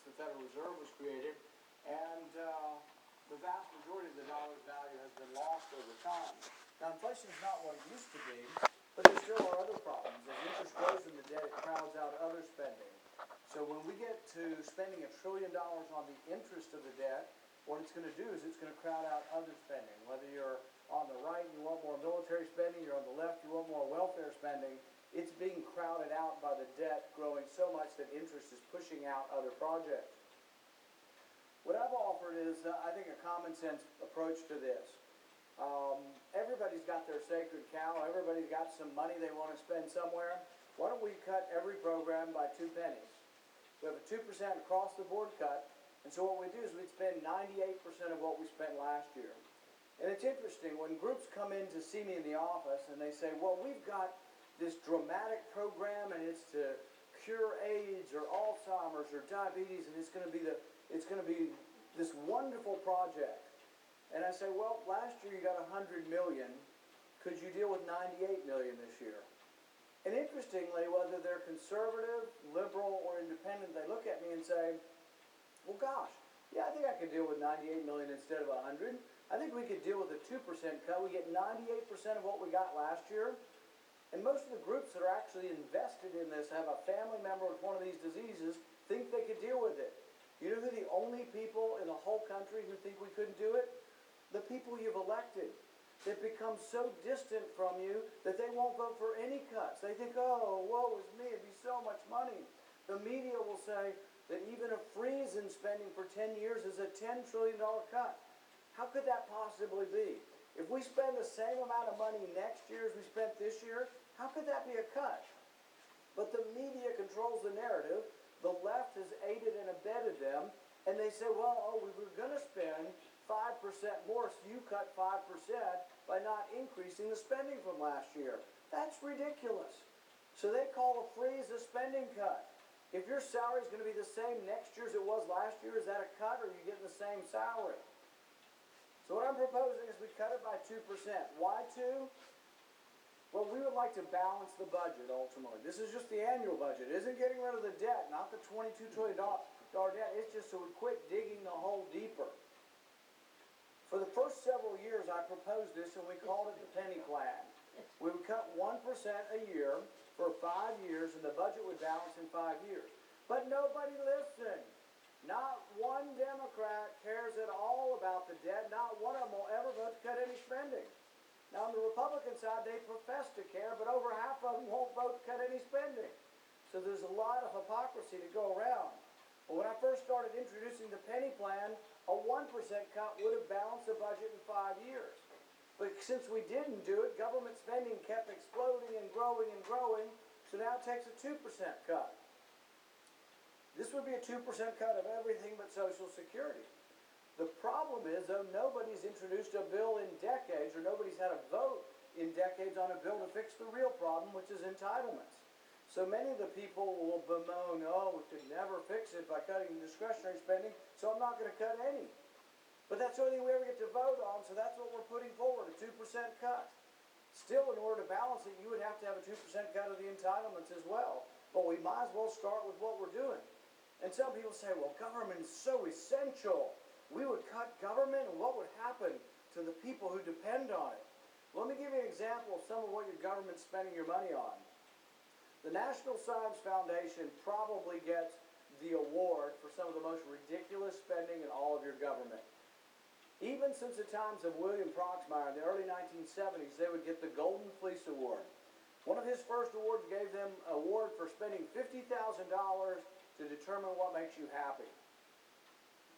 the Federal Reserve was created, and the vast majority of the dollar's value has been lost over time. Now, inflation is not what it used to be, but there still are other problems. As interest grows in the debt, it crowds out other spending. So when we get to spending $1 trillion on the interest of the debt, what it's going to do is it's going to crowd out other spending. Whether you're on the right, you want more military spending, you're on the left, you want more welfare spending, it's being crowded out by the debt growing so much that interest is pushing out other projects. What I've offered is, I think, a common sense approach to this. Everybody's got their sacred cow. Everybody's got some money they want to spend somewhere. Why don't we cut every program by 2 pennies? We have a 2% across-the-board cut, and so what we do is we spend 98% of what we spent last year. And it's interesting, when groups come in to see me in the office and they say, well, we've got this dramatic program and it's to cure AIDS or Alzheimer's or diabetes, and it's going to be this wonderful project. And I say, well, last year you got 100 million. Could you deal with 98 million this year? And interestingly, whether they're conservative, liberal, or independent, they look at me and say, well, gosh, yeah, I think I could deal with 98 million instead of 100. I think we could deal with a 2% cut. We get 98% of what we got last year. And most of the groups that are actually invested in this have a family member with one of these diseases, think they could deal with it. You know who the only people in the whole country who think we couldn't do it? The people you've elected. They've become so distant from you that they won't vote for any cuts. They think, oh, woe is me, it'd be so much money. The media will say that even a freeze in spending for 10 years is a $10 trillion cut. How could that possibly be? If we spend the same amount of money next year as we spent this year, how could that be a cut? But the media controls the narrative. The left has aided and abetted them, and they say, well, we were going to spend 5% more, so you cut 5% by not increasing the spending from last year. That's ridiculous. So they call a freeze a spending cut. If your salary is going to be the same next year as it was last year, is that a cut, or are you getting the same salary? So what I'm proposing is we cut it by 2%. Why 2? Well, we would like to balance the budget, ultimately. This is just the annual budget. It isn't getting rid of the debt, not the $22 trillion debt. It's just so we quit digging the hole deeper. For the first several years, I proposed this, and we called it the penny plan. We would cut 1% a year for 5 years, and the budget would balance in 5 years. But nobody listened. Not one Democrat cares at all about the debt. Not one of them will ever vote to cut any spending. Now, on the Republican side, they profess to care, but over half of them won't vote to cut any spending. So there's a lot of hypocrisy to go around. But when I first started introducing the penny plan, a 1% cut would have balanced the budget in 5 years. But since we didn't do it, government spending kept exploding and growing and growing, so now it takes a 2% cut. This would be a 2% cut of everything but Social Security. The problem is, though, nobody's introduced a bill in decades, or nobody's had a vote in decades on a bill to fix the real problem, which is entitlements. So many of the people will bemoan, oh, we could never fix it by cutting discretionary spending, so I'm not going to cut any. But that's the only thing we ever get to vote on, so that's what we're putting forward, a 2% cut. Still, in order to balance it, you would have to have a 2% cut of the entitlements as well. But we might as well start with what we're doing. And some people say, well, government is so essential. We would cut government, and what would happen to the people who depend on it? Let me give you an example of some of what your government's spending your money on. The National Science Foundation probably gets the award for some of the most ridiculous spending in all of your government. Even since the times of William Proxmire in the early 1970s, they would get the Golden Fleece Award. One of his first awards gave them an award for spending $50,000 to determine what makes you happy.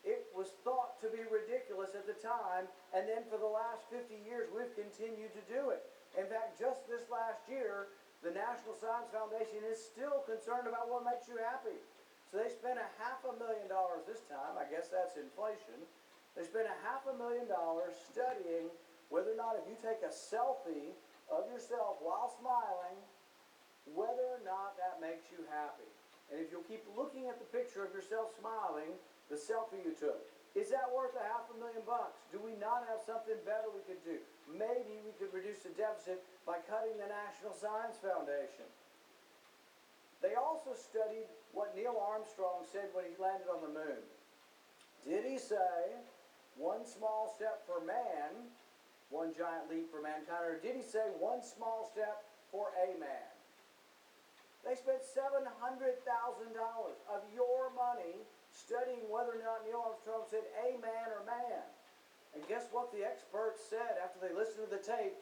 It was thought to be ridiculous at the time, and then for the last 50 years, we've continued to do it. In fact, just this last year, the National Science Foundation is still concerned about what makes you happy. So they spent $500,000 this time. I guess that's inflation. They spent $500,000 studying whether or not if you take a selfie of yourself while smiling, whether or not that makes you happy. And if you'll keep looking at the picture of yourself smiling, the selfie you took, is that worth $500,000? Do we not have something better we could do? Maybe we could reduce the deficit by cutting the National Science Foundation. They also studied what Neil Armstrong said when he landed on the moon? Did he say, one small step for man, one giant leap for mankind, or did he say, one small step for a man? They spent $700,000 of your money studying whether or not Neil Armstrong said a man or man. And guess what the experts said after they listened to the tape?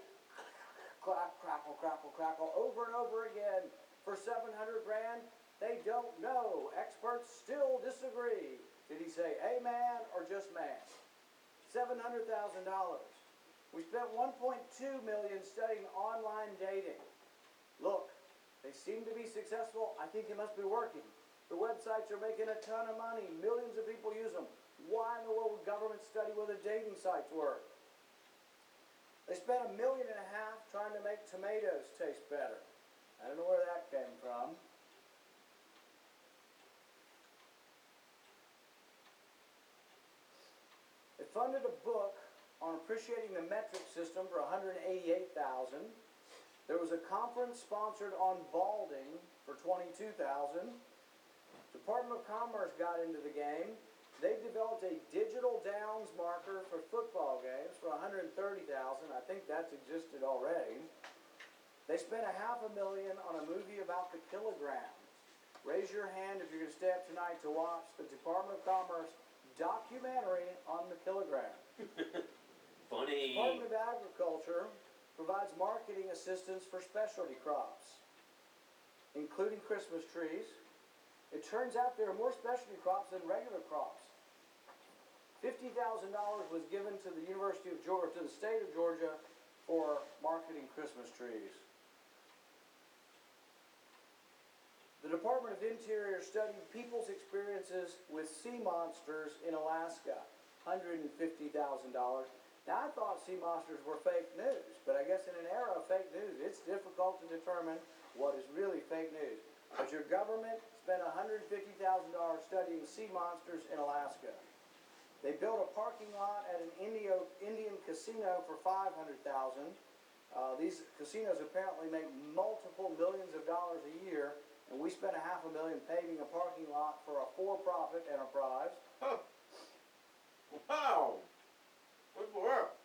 Clap, crackle, crackle, crackle, over and over again. For 700 grand, they don't know. Experts still disagree. Did he say a man or just man? $700,000. We spent $1.2 million studying online dating. Look, they seem to be successful. I think it must be working. The websites are making a ton of money. Millions of people use them. Why in the world would government study whether dating sites work? They spent $1.5 million trying to make tomatoes taste better. I don't know where that came from. They funded a book on appreciating the metric system for $188,000. There was a conference sponsored on balding for $22,000. Department of Commerce got into the game. They developed a digital downs marker for football games for $130,000. I think that's existed already. They spent $500,000 on a movie about the kilogram. Raise your hand if you're going to stay up tonight to watch the Department of Commerce documentary on the kilogram. Funny. Department of Agriculture provides marketing assistance for specialty crops, including Christmas trees. It turns out there are more specialty crops than regular crops. $50,000 was given to the University of Georgia, to the state of Georgia, for marketing Christmas trees. The Department of Interior studied people's experiences with sea monsters in Alaska. $150,000. Now, I thought sea monsters were fake news, but I guess in an era of fake news, it's difficult to determine what is really fake news. But your government spent $150,000 studying sea monsters in Alaska. They built a parking lot at an Indian casino for $500,000. These casinos apparently make multiple millions of dollars a year, and we spent $500,000 paving a parking lot for a for-profit enterprise. Huh. Wow. Good work.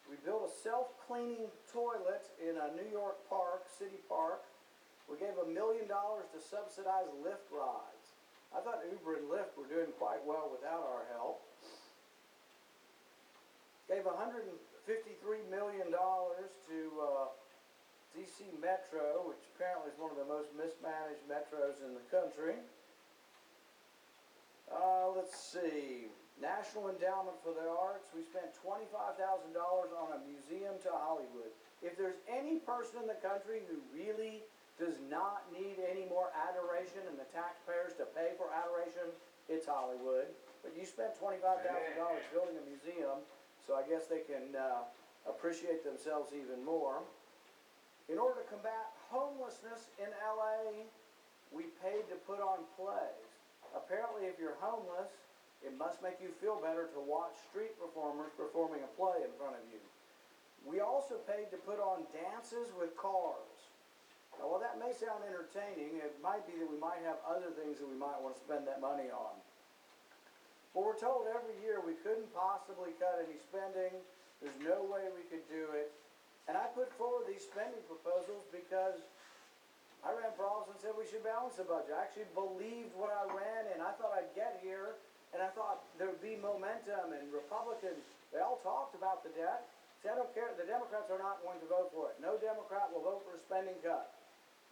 We built a self-cleaning toilet in a New York park, city park. We gave $1 million to subsidize Lyft rides. I thought Uber and Lyft were doing quite well without our help. Gave $153 million to DC Metro, which apparently is one of the most mismanaged metros in the country. Let's see. National Endowment for the Arts, we spent $25,000 on a museum to Hollywood. If there's any person in the country who really does not need any more adoration and the taxpayers to pay for adoration, it's Hollywood. But you spent $25,000 building a museum, so I guess they can appreciate themselves even more. In order to combat homelessness in LA, we paid to put on plays. Apparently, if you're homeless, it must make you feel better to watch street performers performing a play in front of you. We also paid to put on dances with cars. Now, while that may sound entertaining, it might be that we might have other things that we might want to spend that money on. But we're told every year we couldn't possibly cut any spending. There's no way we could do it. And I put forward these spending proposals because I ran for office and said we should balance the budget. I actually believed what I ran in. I thought I'd get here, and I thought there would be momentum, and Republicans, they all talked about the debt. See, I don't care. The Democrats are not going to vote for it. No Democrat will vote for a spending cut.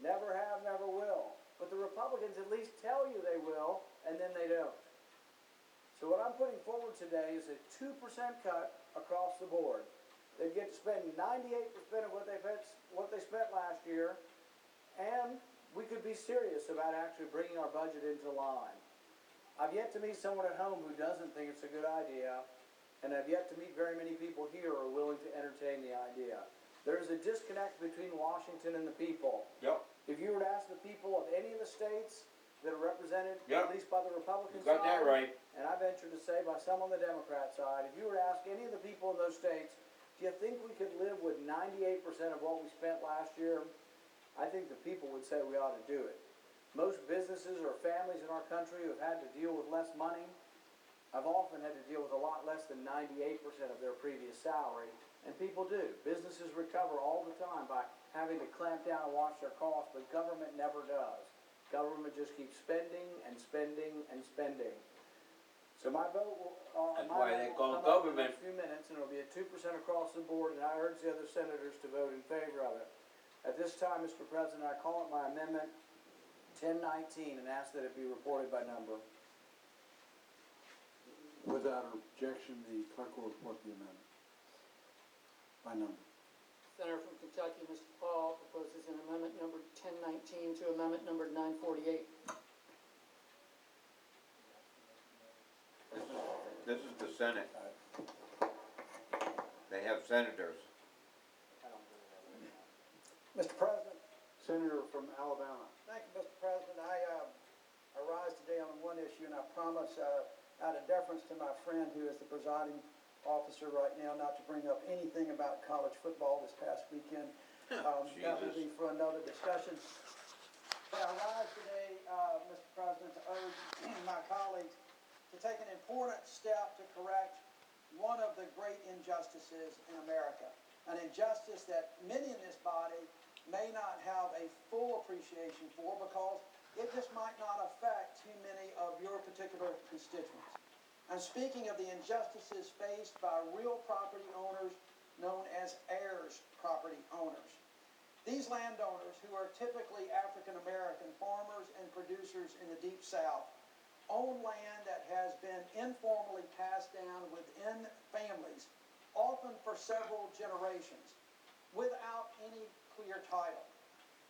Never have, never will. But the Republicans at least tell you they will, and then they don't. So what I'm putting forward today is a 2% cut across the board. They get to spend 98% of what they spent last year, and we could be serious about actually bringing our budget into line. I've yet to meet someone at home who doesn't think it's a good idea, and I've yet to meet very many people here who are willing to entertain the idea. There's a disconnect between Washington and the people. Yep. If you were to ask the people of any of the states that are represented, Yep. at least by the Republican You got side, that right. and I venture to say by some on the Democrat side, if you were to ask any of the people in those states, do you think we could live with 98% of what we spent last year? I think the people would say we ought to do it. Most businesses or families in our country who have had to deal with less money have often had to deal with a lot less than 98% of their previous salary, and people do. Businesses recover all the time by having to clamp down and watch their costs, but government never does. Government just keeps spending and spending and spending. So my vote will, That's my why vote they will call come up in the government. next few minutes, and it'll be a 2% across the board, and I urge the other senators to vote in favor of it. At this time, Mr. President, I call it my amendment 1019 and ask that it be reported by number. Without objection, the clerk will report the amendment by number. Senator from Kentucky, Mr. Paul, proposes an amendment number 1019 to amendment number 948. This is the Senate. They have senators. Mr. President, Senator from Alabama. thank you, Mr. President. I rise today on one issue, and I promise, out of deference to my friend who is the presiding officer right now, not to bring up anything about college football this past weekend. That will be for another discussion. But I rise today, Mr. President, to urge my colleagues to take an important step to correct one of the great injustices in America. An injustice that many in this body may not have a full appreciation for because it just might not affect too many of your particular constituents. I'm speaking of the injustices faced by real property owners known as heirs property owners. These landowners, who are typically African American farmers and producers in the Deep South, own land that has been informally passed down within families, often for several generations, without any clear title.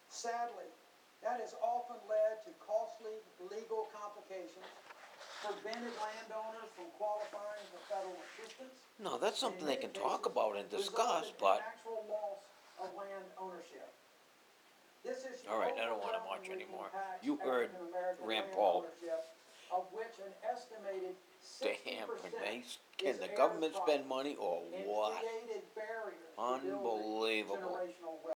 Sadly, that has often led to costly legal complications, prevented landowners from qualifying for federal assistance. No, that's something and they in can many talk cases, about and discuss, resulted in but, actual loss of land ownership. This issue all right, I don't wanna watch overwhelmingly anymore. impacts You heard African-American Rand land Paul. ownership, of which an estimated 60% damn, is can the heirs government spend property, money or and what? created barriers to building Unbelievable. generational wealth.